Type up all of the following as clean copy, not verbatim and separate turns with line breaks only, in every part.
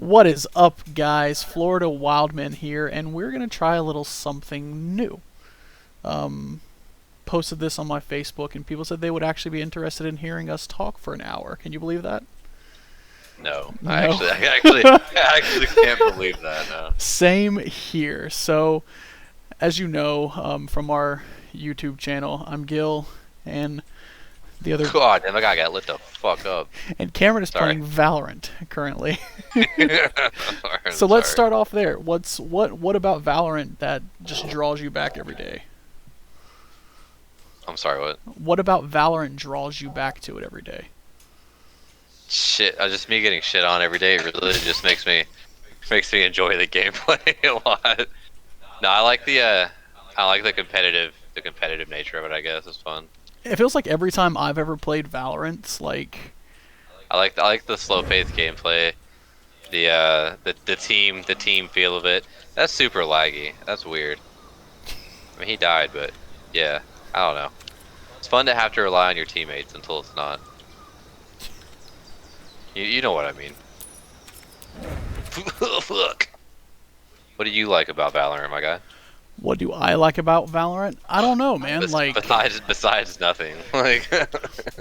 What is up, guys? Florida Wildman here, and we're going to try a little something new. Posted this on my Facebook, and people said they would actually be interested in hearing us talk for an hour. Can you believe that?
No,
No.
I actually can't believe that. No.
Same here. So, as you know from our YouTube channel, I'm Gil, and the other
God damn, that guy got lit the fuck up.
and Cameron is
Sorry.
playing Valorant currently.
I'm
So let's
sorry.
start off there. What about Valorant that just draws you back every day?
I'm sorry. What?
What about Valorant draws you back to it every day?
Shit. Just me getting shit on every day. It really just makes me enjoy the gameplay a lot. No, I like the competitive nature of it. I guess it's fun.
It feels like every time I've ever played Valorant, it's like
I like the slow paced gameplay. The team feel of it. That's super laggy. That's weird. I mean, he died, but yeah, I don't know. It's fun to have to rely on your teammates until it's not. You know what I mean. Fuck. What do you like about Valorant, my guy?
what do I like about Valorant? I don't know, man. Like
Besides nothing. Like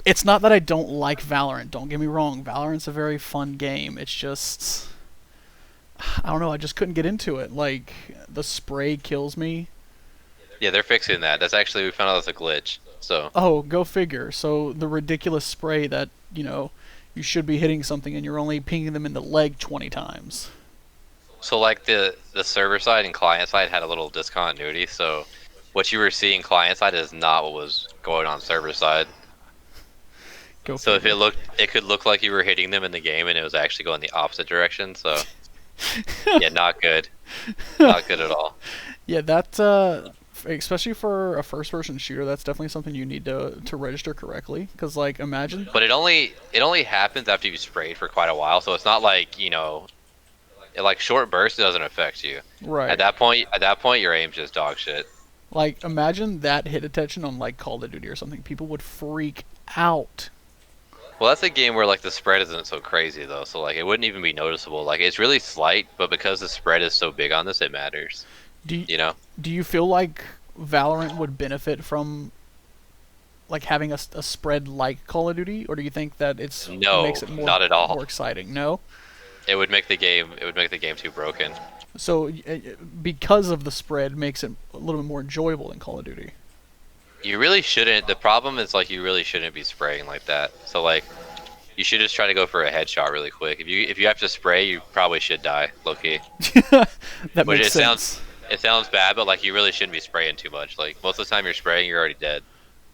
it's not that I don't like Valorant. Don't get me wrong. Valorant's a very fun game. It's just I don't know. I just couldn't get into it. Like the spray kills me.
yeah, they're fixing that. That's actually we found out that's a glitch. So
Oh, go figure. So the ridiculous spray that, you should be hitting something and you're only pinging them in the leg 20 times.
like the server side and client side had a little discontinuity. So what you were seeing client side is not what was going on server side.
Go
So if
figure.
it could look like you were hitting them in the game and it was actually going the opposite direction. So yeah, not good. Not good at all.
Yeah, that especially for a first-person shooter, that's definitely something you need to register correctly. Because like, imagine.
But it only happens after you've sprayed for quite a while. So it's not like like short burst doesn't affect you.
Right.
At that point, your aim's just dog shit.
Like, imagine that hit detection on like Call of Duty or something. People would freak out.
Well, that's a game where like the spread isn't so crazy though. So like it wouldn't even be noticeable. Like it's really slight, but because the spread is so big on this, it matters.
Do you,
You know.
do you feel like Valorant would benefit from like having a spread like Call of Duty, or do you think that
No,
makes it
not at all.
more exciting? No.
It would make the game. It would make the game too broken.
So because of the spread, makes it a little bit more enjoyable than Call of Duty.
You really shouldn't. The problem is like you really shouldn't be spraying like that. So like, you should just try to go for a headshot really quick. If you have to spray, you probably should die, low key.
That
Which
makes
it
sense.
sounds bad, but like you really shouldn't be spraying too much. Like most of the time you're spraying, you're already dead.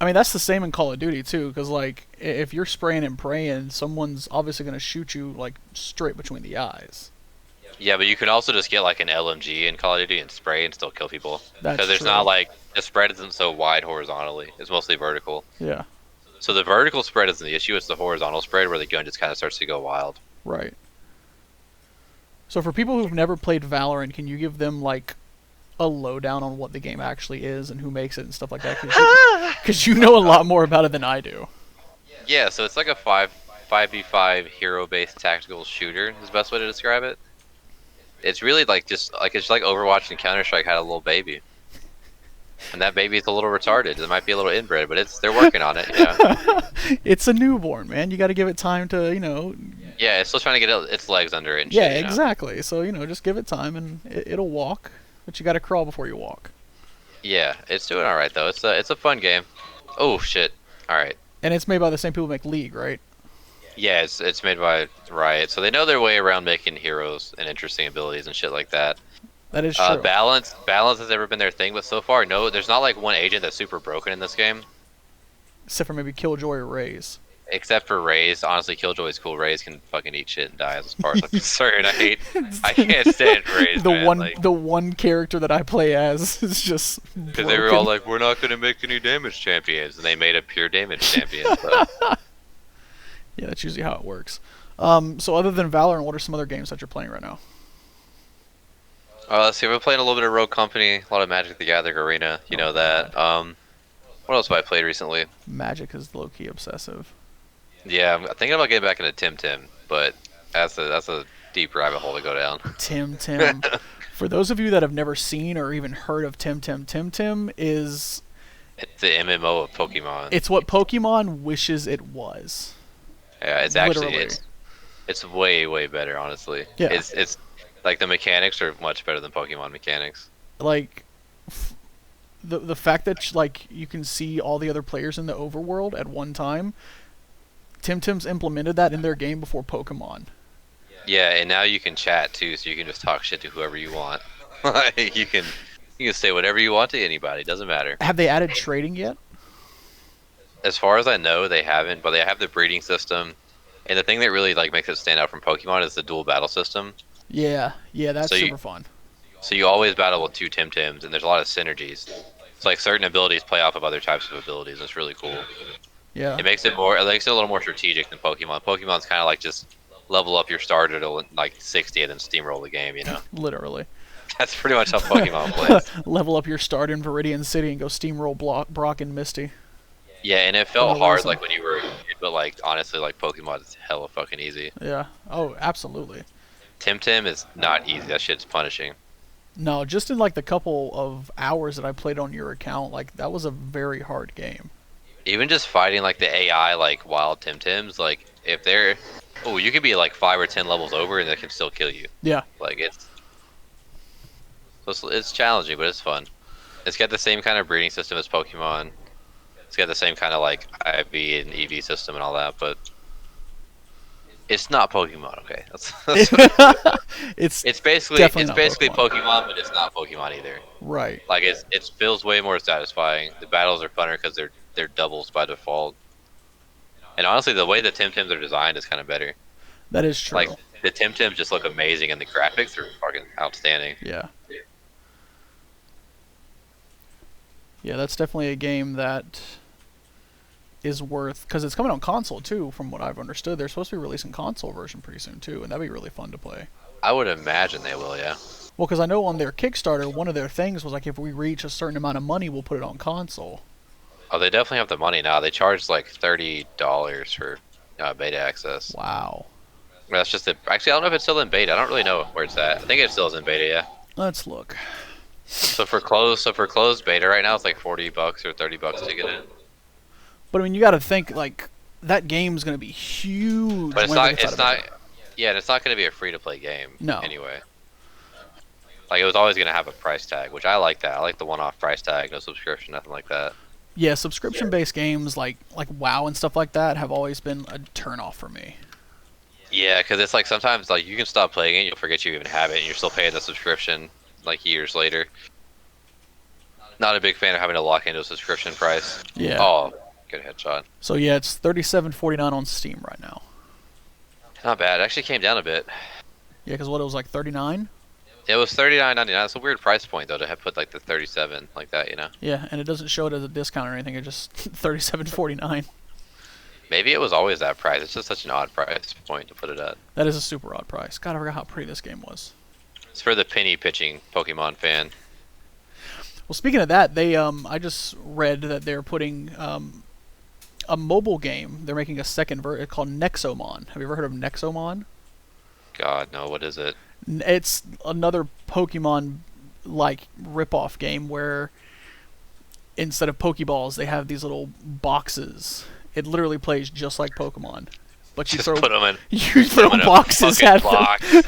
I mean, that's the same in Call of Duty too, because like if you're spraying and praying, someone's obviously gonna shoot you like straight between the eyes.
Yeah, but you can also just get like an LMG in Call of Duty and spray and still kill people.
That's
Because there's
true.
not like the spread isn't so wide horizontally. It's mostly vertical.
Yeah,
So the vertical spread isn't the issue. It's the horizontal spread where the gun just kind of starts to go wild.
right. So for people who've never played Valorant, can you give them like a lowdown on what the game actually is and who makes it and stuff like that? Because you know a lot more about it than I do.
Yeah, so it's like a 5v5 hero-based tactical shooter is the best way to describe it. It's really like it's like Overwatch and Counter-Strike had a little baby. And that baby's a little retarded. It might be a little inbred, but they're working on it,
It's a newborn, man. You got to give it time to,
Yeah, it's still trying to get its legs under it and
Yeah,
shit,
exactly. So, just give it time and it'll walk. But you got to crawl before you walk.
Yeah, it's doing alright though. It's a fun game. Oh shit. Alright.
And it's made by the same people who make League, right?
Yeah, it's made by Riot, so they know their way around making heroes and interesting abilities and shit like that.
That is true.
Balance has never been their thing, but so far, no, there's not like one agent that's super broken in this game,
Except for maybe Killjoy or Raze.
except for Raze. Honestly, Killjoy's cool. Raze can fucking eat shit and die as far as I'm concerned. I can't stand Raze,
The
man.
one
Like,
the one character that I play as is just
because they were all like, we're not gonna make any damage champions, and they made a pure damage champion. So.
Yeah, that's usually how it works. So other than Valorant, what are some other games that you're playing right now?
Let's see. We're playing a little bit of Rogue Company, a lot of Magic the Gathering Arena. You know that. What else have I played recently?
Magic is low-key obsessive.
Yeah, I'm thinking about getting back into Tim Tim, but that's a deep rabbit hole to go down.
Tim. For those of you that have never seen or even heard of Tim is
It's the MMO of Pokemon.
it's what Pokemon wishes it was.
Yeah, it's
Literally.
actually it's way better, honestly.
Yeah.
It's like the mechanics are much better than Pokemon mechanics.
Like the fact that like you can see all the other players in the overworld at one time. Tim's implemented that in their game before Pokemon.
Yeah, and now you can chat too, so you can just talk shit to whoever you want. you can say whatever you want to anybody. Doesn't matter.
Have they added trading yet?
As far as I know, they haven't, but they have the breeding system. And the thing that really like makes it stand out from Pokemon is the dual battle system.
Yeah, that's
So
super fun.
So you always battle with two Tims, and there's a lot of synergies. It's like certain abilities play off of other types of abilities. It's really cool.
Yeah.
It makes it a little more strategic than Pokemon. Pokemon's kind of like just level up your starter to like 60 and then steamroll the game, you know?
Literally.
That's pretty much how Pokemon plays.
Level up your start in Viridian City and go steamroll Brock and Misty.
Yeah, and it felt hard like when you were a kid, but like honestly, like Pokemon is hella fucking easy.
Yeah. Oh, absolutely.
Tim is not easy. That shit's punishing.
No, just in like the couple of hours that I played on your account, like that was a very hard game.
Even just fighting like the AI like wild Tims, like if they're you can be like 5 or 10 levels over and they can still kill you.
Yeah.
Like it's challenging, but it's fun. It's got the same kind of breeding system as Pokemon. It's got the same kind of like IV and EV system and all that, but it's not Pokemon. Okay, it's basically Pokemon, but it's not Pokemon either.
Right.
Like it feels way more satisfying. The battles are funner because they're doubles by default. And honestly, the way the Tims are designed is kind of better.
That is true.
Like the Tims just look amazing, and the graphics are fucking outstanding.
Yeah. Yeah, that's definitely a game that is worth, because it's coming on console too, from what I've understood. They're supposed to be releasing console version pretty soon too, and that'd be really fun to play.
I would imagine they will, yeah.
Well, because I know on their Kickstarter, one of their things was like, if we reach a certain amount of money, we'll put it on console.
Oh, they definitely have the money now. They charge like $30 for beta access.
Wow.
That's just actually, I don't know if it's still in beta. I don't really know where it's at. I think it still is in beta, yeah.
Let's look.
So for closed beta right now, it's like $40 or $30 to get in.
But I mean, you got to think like that game's going to be huge.
But it's not. Yeah, and it's not going to be a free-to-play game.
No.
Anyway. Like it was always going to have a price tag, which I like that. I like the one-off price tag, no subscription, nothing like that.
Yeah, subscription-based games like WoW and stuff like that have always been a turn-off for me.
Yeah, because it's like sometimes like you can stop playing it, you'll forget you even have it, and you're still paying the subscription like years later. Not a big fan of having to lock into a subscription price.
Yeah.
Oh, good headshot.
So yeah, it's $37.49 on Steam right now.
Not bad. It actually came down a bit.
Yeah, because what, it was like $39?
It was $39.99. That's a weird price point though to have put like the 37 like that, you know.
Yeah, and it doesn't show it as a discount or anything. It's just $37.49.
Maybe it was always that price. It's just such an odd price point to put it at.
That is a super odd price. God, I forgot how pretty this game was.
It's for the penny pitching Pokemon fan.
Well, speaking of that, they I just read that they're putting a mobile game. They're making a second version called Nexomon. Have you ever heard of Nexomon?
God, no. What is it?
It's another Pokemon like rip-off game where instead of Pokeballs, they have these little boxes. It literally plays just like Pokemon. But you
Just put them in.
You throw boxes at
box.
them.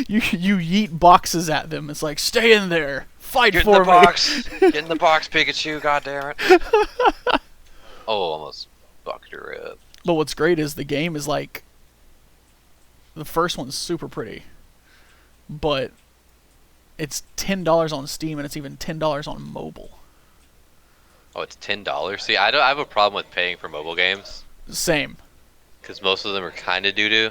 you yeet boxes at them. It's like, stay in there. Fight
Get
for
in the
me.
box. Get in the box, Pikachu. God damn it. Oh, almost fucked her up.
But what's great is the game is like, the first one's super pretty, but it's $10 on Steam and it's even $10 on mobile.
Oh, it's $10. See, I have a problem with paying for mobile games
Same.
because most of them are kind of doo-doo.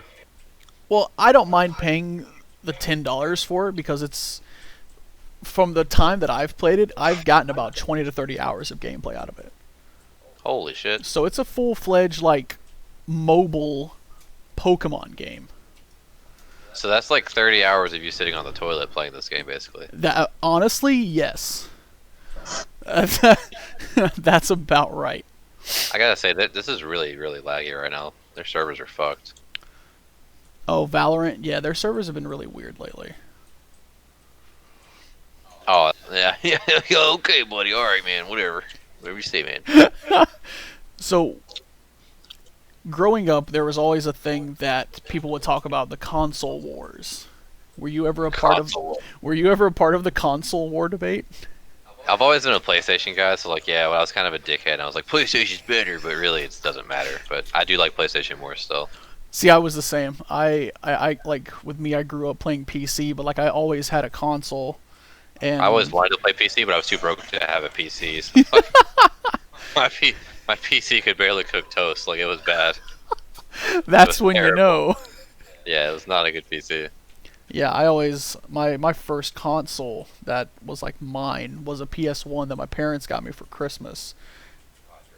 Well, I don't mind paying the $10 for it because it's, from the time that I've played it, I've gotten about 20 to 30 hours of gameplay out of it.
Holy shit.
So it's a full-fledged, like, mobile Pokemon game.
So that's like 30 hours of you sitting on the toilet playing this game, basically.
That honestly, yes. That's about right.
I gotta say that this is really, really laggy right now. Their servers are fucked.
Oh, Valorant. Yeah, their servers have been really weird lately.
Oh yeah, yeah. Okay, buddy. All right, man. Whatever you say, man.
So, growing up, there was always a thing that people would talk about, the console wars. Were you ever a part of
Console.
Were you ever a part of the console war debate?
I've always been a PlayStation guy, so like, yeah, well, I was kind of a dickhead. I was like, PlayStation's better, but really, it doesn't matter. But I do like PlayStation more still.
See, I was the same. I like with me, I grew up playing PC, but like I always had a console,
I always
and
wanted to play PC, but I was too broke to have a PC. So like, my P- my PC could barely cook toast. Like it was bad. It
that's
was
when you
terrible.
know.
Yeah, it was not a good PC.
Yeah, I always my first console that was like mine was a PS1 that my parents got me for Christmas.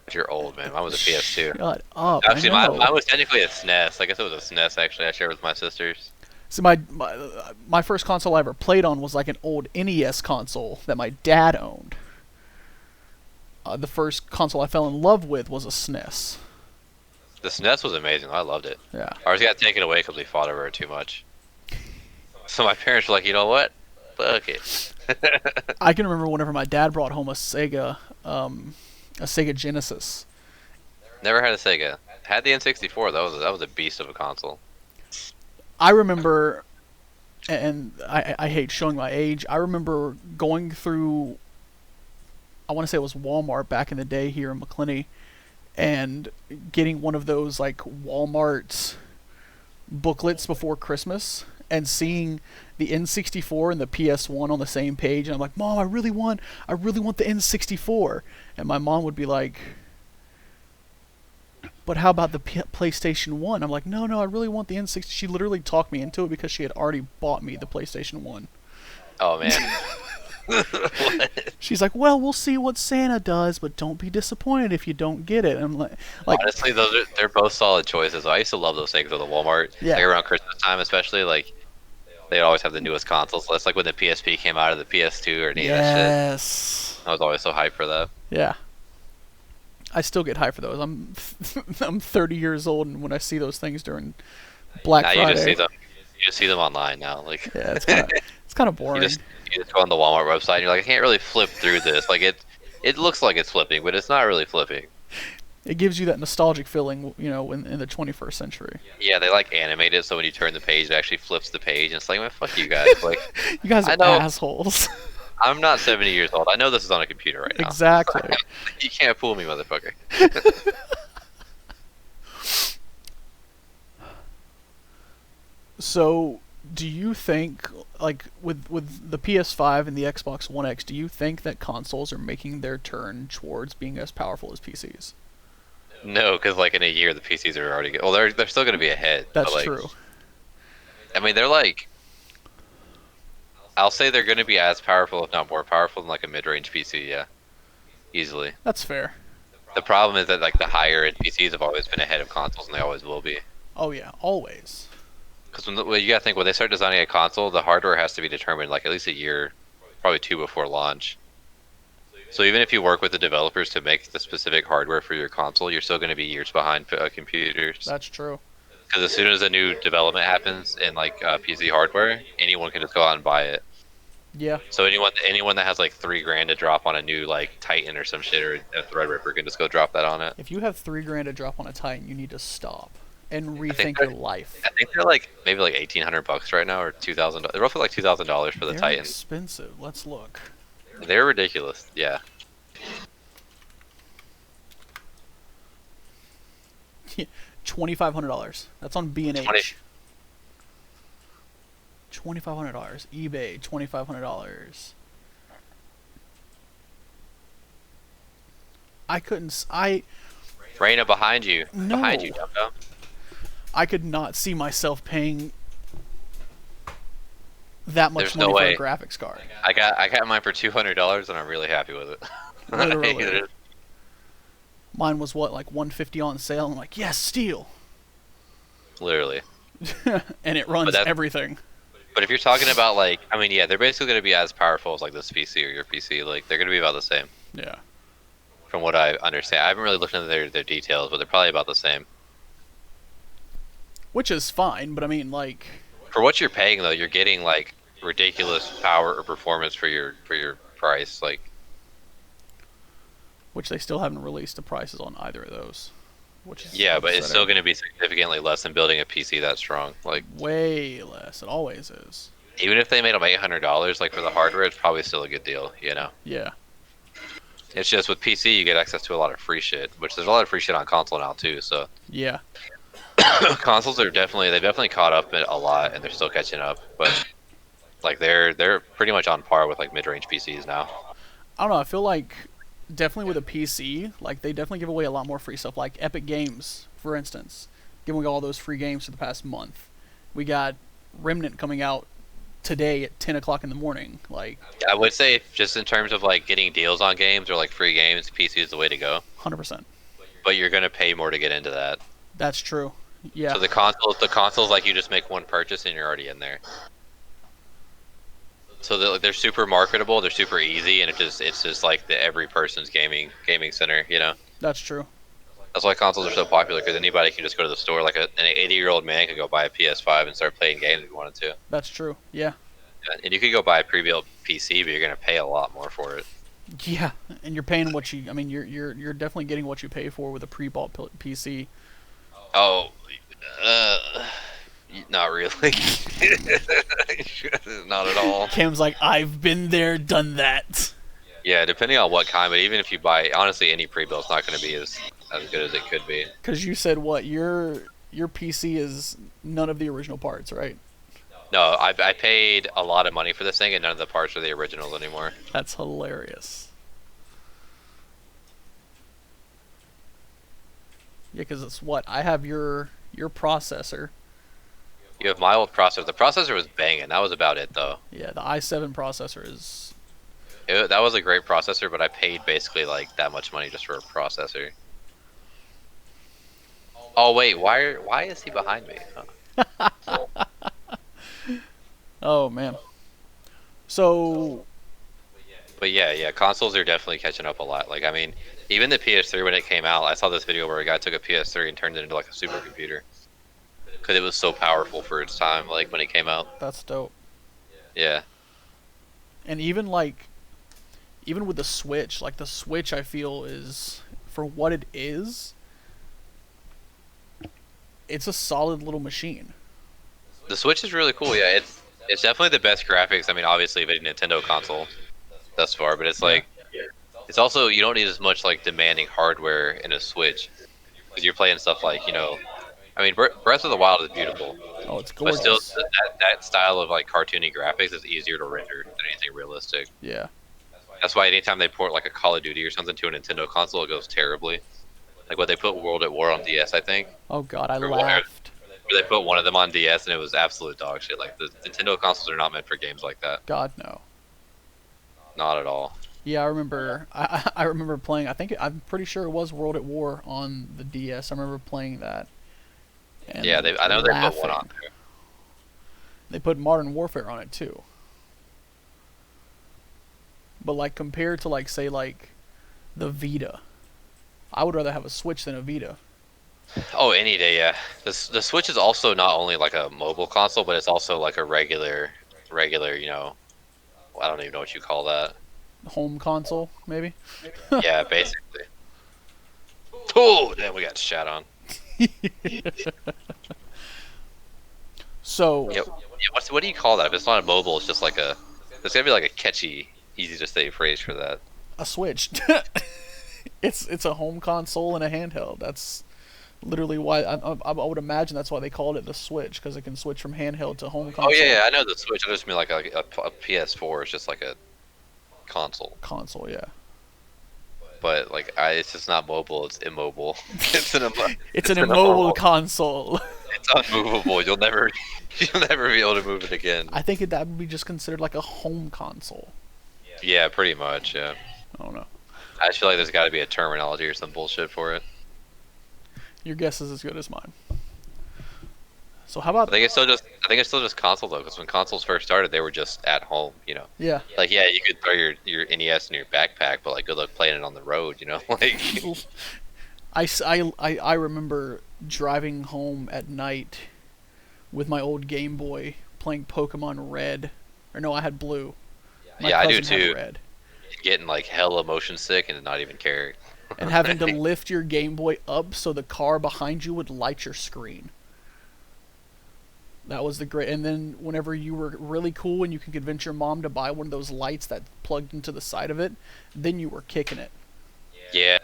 But you're old, man. Mine was a PS2.
Shut up! I
Actually, mine,
know.
mine was technically a SNES. I guess it was a SNES. Actually, I shared with my sisters.
See, my first console I ever played on was like an old NES console that my dad owned. The first console I fell in love with was a SNES.
The SNES was amazing. I loved it.
Yeah.
Ours got taken away because we fought over it too much. So my parents were like, you know what? Fuck it.
I can remember whenever my dad brought home a Sega Genesis.
Never had a Sega. Had the N64. That was a beast of a console.
I remember, and I hate showing my age. I remember going through, I want to say it was Walmart back in the day here in McClinney, and getting one of those like Walmart booklets before Christmas and seeing the N64 and the PS1 on the same page, and I'm like, Mom, I really want the N64, and my mom would be like, but how about the PlayStation 1? I'm like, no, I really want the N60. She literally talked me into it because she had already bought me the PlayStation 1.
Oh man. What?
She's like, well, we'll see what Santa does, but don't be disappointed if you don't get it. And I'm like,
Honestly, they're both solid choices. I used to love those things at the Walmart.
Yeah.
Like around Christmas time, especially. Like they always have the newest consoles. That's like when the PSP came out of the PS2 or any of that
yes.
shit. I was always so hyped for that.
Yeah. I still get high for those. I'm I'm 30 years old, and when I see those things during Black
Now
Friday,
you just see them. You just see them online now. Like
yeah, it's kind of boring.
you just go on the Walmart website and you're like, I can't really flip through this. Like it looks like it's flipping, but it's not really flipping.
It gives you that nostalgic feeling, you know, in the 21st century.
Yeah, they like animate it so when you turn the page, it actually flips the page, and it's like, man, fuck you guys. Like,
You guys
I
are
know.
assholes.
I'm not 70 years old. I know this is on a computer right now.
Exactly.
You can't fool me, motherfucker.
So, do you think, like, with the PS5 and the Xbox One X, do you think that consoles are making their turn towards being as powerful as PCs?
No, because like in a year, the PCs are already good. Well, they're still going to be ahead.
That's
but, like,
true.
I mean, they're like, I'll say they're going to be as powerful, if not more powerful, than like a mid-range PC. Yeah, easily.
That's fair.
The problem is that like the higher end PCs have always been ahead of consoles, and they always will be.
Oh yeah, always.
Because well, you got to think when they start designing a console, the hardware has to be determined like at least a year, probably two before launch. So even if you work with the developers to make the specific hardware for your console, you're still going to be years behind computers.
That's true.
Because as soon as a new development happens in like PC hardware, anyone can just go out and buy it.
Yeah.
So anyone that has like $3,000 to drop on a new like Titan or some shit or a Threadripper can just go drop that on it.
If you have $3,000 to drop on a Titan, you need to stop and rethink
they're-
your life.
I think they're like maybe like $1,800 right now or $2,000. They're roughly like $2,000 for the
They're
Titan.
expensive. Let's look.
They're ridiculous. Yeah.
$2,500. That's on B and
$20.
H. $2,500. eBay. $2,500. I couldn't.
Raina behind you.
No.
Behind you, dumb dumb.
I could not see myself paying that much
There's no
money
way.
for a graphics card.
I got mine for $200 and I'm really happy with it.
Literally. Mine was what, like $150 on sale. I'm like, yes, steal.
Literally.
And it runs everything.
But if you're talking about like, I mean, yeah, they're basically going to be as powerful as like this PC or your PC. Like they're going to be about the same.
Yeah.
From what I understand, I haven't really looked into their details, but they're probably about the same.
which is fine. But I mean, like,
For what you're paying though, you're getting like ridiculous power or performance for your price. Like,
which they still haven't released the prices on either of those. Which is
yeah, but it's still
upsetting.
going to be significantly less than building a PC that strong. Like,
Way less. It always is.
even if they made them $800, like for the hardware, it's probably still a good deal. You know,
Yeah.
it's just with PC you get access to a lot of free shit, which there's a lot of free shit on console now too. So
Yeah.
consoles are they've definitely caught up a lot, and they're still catching up. But like they're pretty much on par with like mid-range PCs now.
I don't know. I feel like definitely with a PC, like they definitely give away a lot more free stuff. Like Epic Games, for instance, giving away all those free games for the past month. We got Remnant coming out today at 10 o'clock in the morning. Like,
I would say just in terms of like getting deals on games or like free games, PC is the way to go.
100%.
But you're gonna pay more to get into that.
That's true. Yeah.
So the consoles like you just make one purchase and you're already in there. So they're super marketable, they're super easy, and it's just like every person's gaming center, you know.
That's true.
That's why consoles are so popular, because anybody can just go to the store. Like an 80-year-old man could go buy a PS5 and start playing games if he wanted to.
That's true. Yeah.
And you could go buy a pre-built PC, but you're gonna pay a lot more for it.
Yeah. And you're paying what you. I mean, you're definitely getting what you pay for with a pre-bought PC.
Oh, not really. Not at all.
Cam's like, I've been there, done that.
Yeah, depending on what kind, but even if you buy, honestly, any pre-built's not going to be as good as it could be.
Because you said what your PC is none of the original parts, right?
No, I paid a lot of money for this thing, and none of the parts are the originals anymore.
That's hilarious. Yeah, because it's what I have your processor.
You have my old processor. The processor was banging. That was about it, though.
Yeah, the i7 processor is.
That was a great processor, but I paid basically like that much money just for a processor. Oh wait, why is he behind me? Oh.
Oh man. So.
But yeah, consoles are definitely catching up a lot. Like, I mean, even the PS3 when it came out, I saw this video where a guy took a PS3 and turned it into like a supercomputer because it was so powerful for its time. Like when it came out.
That's dope.
Yeah.
And even with the Switch, like the Switch, I feel is for what it is. It's a solid little machine.
The Switch is really cool. Yeah, it's definitely the best graphics. I mean, obviously, of a Nintendo console thus far, but it's like it's also you don't need as much like demanding hardware in a Switch because you're playing stuff like I mean, Breath of the Wild is beautiful,
Oh, it's
but
gorgeous.
still that style of like cartoony graphics is easier to render than anything realistic.
Yeah.
That's why anytime they port like a Call of Duty or something to a Nintendo console, it goes terribly. Like what they put World at War on DS, I think.
Oh God, I
Or
laughed.
Where they put one of them on DS and it was absolute dog shit. Like the Nintendo consoles are not meant for games like that.
God no.
Not at all.
Yeah, I remember. I remember playing. I'm pretty sure it was World at War on the DS. I remember playing that. And
Yeah, I know they put one on
laughing.
there.
They put Modern Warfare on it too. But like compared to like say like the Vita, I would rather have a Switch than a Vita.
Oh, any day, yeah. The Switch is also not only like a mobile console, but it's also like a regular, I don't even know what you call that.
Home console, maybe.
Yeah, basically. Oh, damn, we got shat on.
So
Yeah, what do you call that? If it's not a mobile, it's just like there's gotta be like a catchy, easy to say phrase for that.
a Switch. It's a home console and a handheld. That's literally why I would imagine that's why they called it the Switch, because it can switch from handheld to home console.
Oh yeah, I know the Switch. I just mean like a PS4 is just like a console,
Console, yeah.
but like it's just not mobile. It's immobile. It's an
It's an immobile console.
It's unmovable. You'll never be able to move it again.
I think that would be just considered like a home console.
Yeah, pretty much. Yeah.
I don't know.
I just feel like there's got to be a terminology or some bullshit for it.
Your guess is as good as mine. So how about
I think it's still just console though, because when consoles first started, they were just at home.
yeah?
Like yeah, you could throw your NES in your backpack, but like good luck playing it on the road. Like
I remember driving home at night with my old Game Boy playing Pokemon Red. Or no, I had Blue. My
Yeah, I do
cousin had
too.
Red.
Getting like hella motion sick and not even care.
And having to lift your Game Boy up so the car behind you would light your screen. That was the great. And then whenever you were really cool and you could convince your mom to buy one of those lights that plugged into the side of it, then you were kicking it.
Yeah,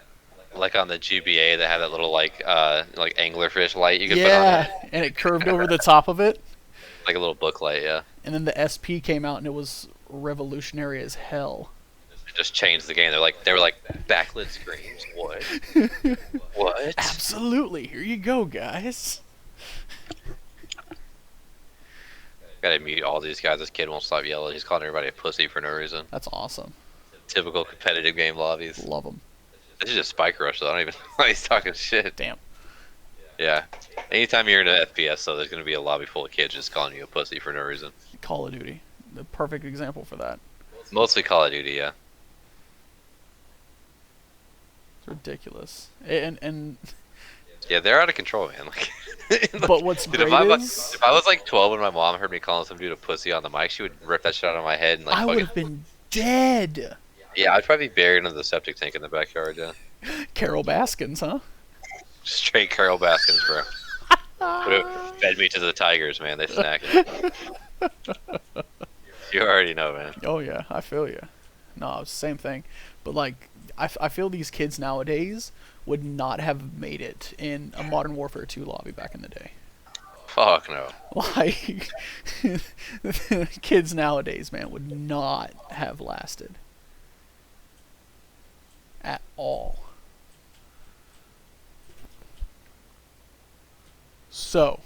like on the GBA, they had that little like anglerfish light you could put on it,
and it curved over the top of it.
like a little book light. Yeah.
And then the SP came out and it was revolutionary as hell.
It just changed the game. They were like backlit screens. What? What?
Absolutely. Here you go, guys.
Gotta mute all these guys. This kid won't stop yelling. He's calling everybody a pussy for no reason.
That's awesome.
Typical competitive game lobbies.
Love them.
This is just Spike Rush, though. I don't even know why he's talking shit.
Damn.
Yeah. Anytime you're in an FPS, though, there's gonna be a lobby full of kids just calling you a pussy for no reason.
Call of Duty. The perfect example for that.
Mostly Call of Duty, yeah.
It's ridiculous. And
Yeah, they're out of control, man. Like,
but what's
dude,
great is
if I was like 12 and my mom heard me calling some dude a pussy on the mic, she would rip that shit out of my head and like.
I would have been dead.
Yeah, I'd probably be buried under the septic tank in the backyard. Yeah.
Carol Baskins, huh?
Straight Carol Baskins, bro. Would have fed me to the tigers, man. They snack it. You already know, man.
Oh yeah, I feel you. No, it's the same thing. But like, I feel these kids nowadays would not have made it in a Modern Warfare 2 lobby back in the day.
Fuck no.
Like, kids nowadays, man, would not have lasted. At all. So,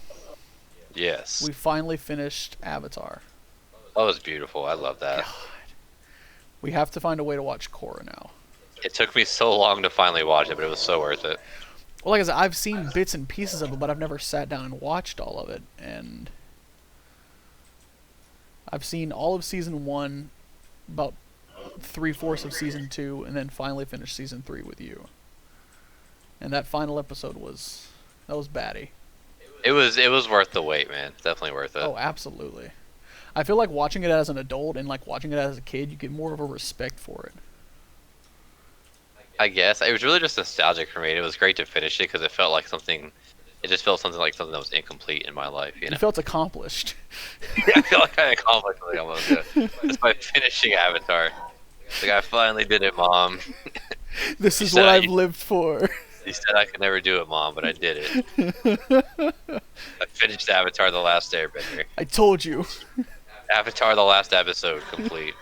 Yes.
we finally finished Avatar.
That was beautiful. I love that.
God. We have to find a way to watch Korra now.
It took me so long to finally watch it, but it was so worth it.
Well, like I said, I've seen bits and pieces of it, but I've never sat down and watched all of it. And I've seen all of Season 1, about 3/4 of Season 2, and then finally finished Season 3 with you. And that final episode was batty.
It was worth the wait, man. Definitely worth it.
Oh, absolutely. I feel like watching it as an adult and like watching it as a kid, you get more of a respect for it.
I guess it was really just nostalgic for me. It was great to finish it because it felt like something. It just felt something like something that was incomplete in my life. You know.
You felt accomplished.
Yeah, I feel like I accomplished something almost. Yeah. Just by finishing Avatar. Like I finally did it, Mom.
This is what I've lived for.
You said I could never do it, Mom, but I did it. I finished Avatar: The Last Airbender.
I told you.
Avatar: The Last Episode complete.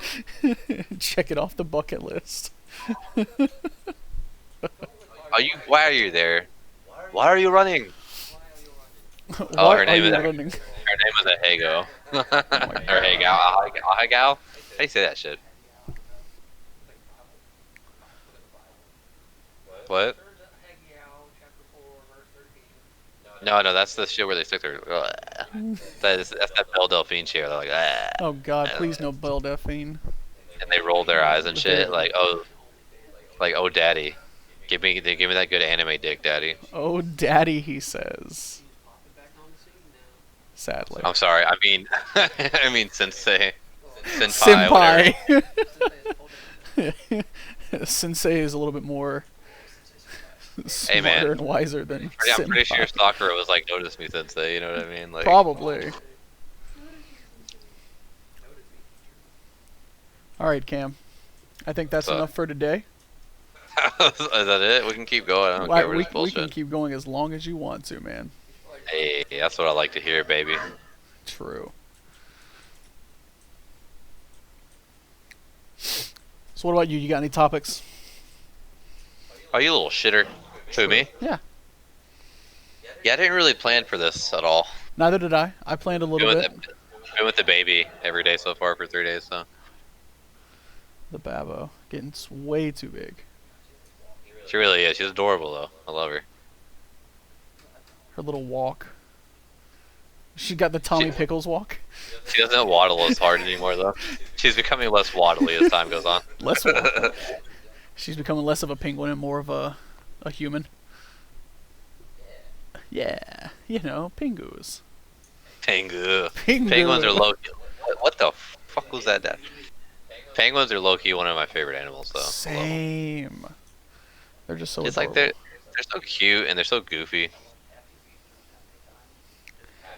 Check it off the bucket list.
Why are you there? Why are you running? Oh, her name is Ahego. Or Ahegao. How do you say that shit? What? No, that's the shit where they stick their. That's that Belle Delphine shit. They're like, ah.
Oh God, please no Belle Delphine.
And they roll their eyes and shit, like oh, daddy, give me that good anime dick, daddy.
Oh, daddy, he says. Sadly.
I'm sorry. I mean, sensei, senpai.
Sensei is a little bit more smarter and wiser than
I'm pretty sure Sakura was like, notice me, sensei. You know what I mean? Like,
probably. All right, Cam. I think that's enough for today.
Is that it? We can keep going. I don't care what this bullshit.
We can keep going as long as you want to, man.
Hey, that's what I like to hear, baby.
True. So what about you? You got any topics?
Oh, you little shitter. Who, me?
Yeah.
Yeah, I didn't really plan for this at all.
Neither did I. I planned a little bit.
Been with the baby every day so far for 3 days, so.
The Babo. Getting way too big.
She really is. She's adorable, though. I love her.
Her little walk. She got the Tommy Pickles walk.
She doesn't waddle as hard anymore, though. She's becoming less waddly as time goes on.
Less waddly. She's becoming less of a penguin and more of a human. Yeah. You know, pingus.
Pengu.
Pingu.
Penguins are low. What the fuck was that? Penguins are low key one of my favorite animals, though. I love them.
Same. They're just so
It's like
adorable.
they're so cute and they're so goofy.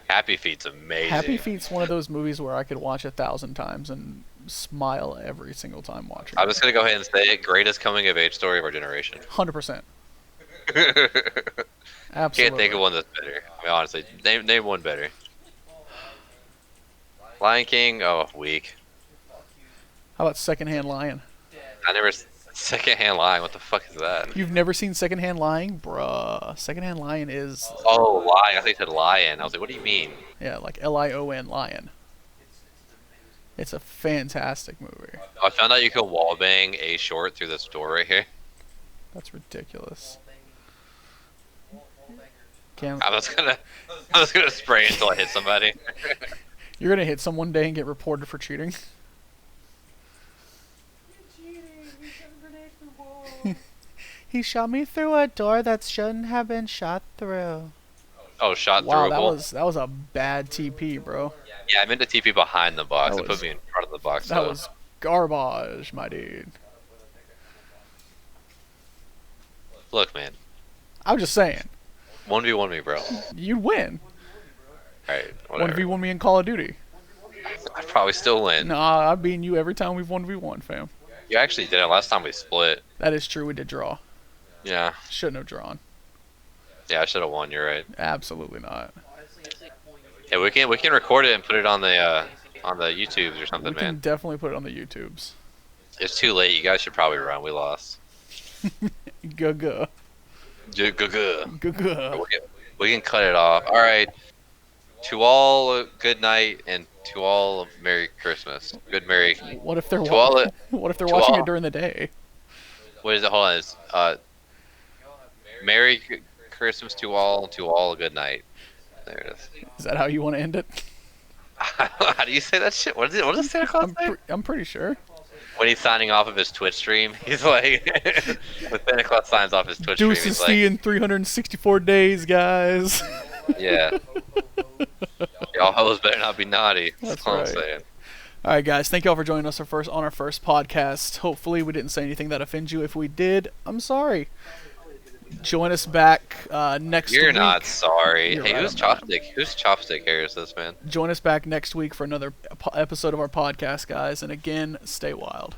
Happy Feet's amazing.
Happy Feet's one of those movies where I could watch 1,000 times and smile every single time watching
I'm
it.
just gonna go ahead and say it. Greatest coming of age story of our generation.
100%. Absolutely.
Can't think of one that's better. I mean, honestly, name one better. Lion King. Oh, weak.
How about Secondhand Lion?
I never. Secondhand Lion. What the fuck is that?
You've never seen Secondhand Lion? Bruh. Secondhand Lion is...
Oh, lion. I think you said lion. I was like, what do you mean?
Yeah, like Lion, Lion. It's a fantastic movie.
I found out you can wallbang a short through this door right here.
That's ridiculous. Cam,
I'm just gonna spray until I hit somebody.
you're gonna hit someone one day and get reported for cheating. He shot me through a door that shouldn't have been shot through.
Oh, shot
Wow,
throughable.
that was a bad TP, bro.
Yeah, I meant to TP behind the box.
That
It
was-
put me in front of the box.
That
So.
was garbage, my dude.
Look, man.
I'm just saying,
1v1 me, bro.
you'd win.
Alright, whatever.
1v1 me in Call of Duty.
I'd probably still win.
Nah, I've beaten you every time we've 1v1, fam.
You actually did it last time we split.
That is true, we did draw.
Yeah.
Shouldn't have drawn.
Yeah, I should have won. You're right.
Absolutely not.
Yeah, we can record it and put it on the YouTubes or something,
We can
man.
definitely put it on the YouTubes.
It's too late. You guys should probably run. We lost.
Guh-guh.
Good.
Guh-guh.
We can cut it off. All right. To all, good night, and to all, Merry Christmas. Good Merry.
What if they're
To all,
what if they're
to
watching
all-
it during the day?
what is it? Hold on. It's Merry Christmas to all, good night. There it is.
Is that how you want to end it?
How do you say that shit? What does Santa Claus say?
I'm pretty sure.
When he's signing off of his Twitch stream, he's like, when Santa Claus signs off his Twitch stream,
Deuces
he's
see
like,
in 364 days, guys.
yeah. Y'all hoes better not be naughty.
That's
all I'm
right.
saying.
All right, guys. Thank y'all for joining us on our first podcast. Hopefully, we didn't say anything that offends you. If we did, I'm sorry. Join us back next week.
You're not sorry.
You're
Hey,
right,
who's
I'm not.
Chopstick? Whose Chopstick hair is this, man?
Join us back next week for another episode of our podcast, guys. And again, stay wild.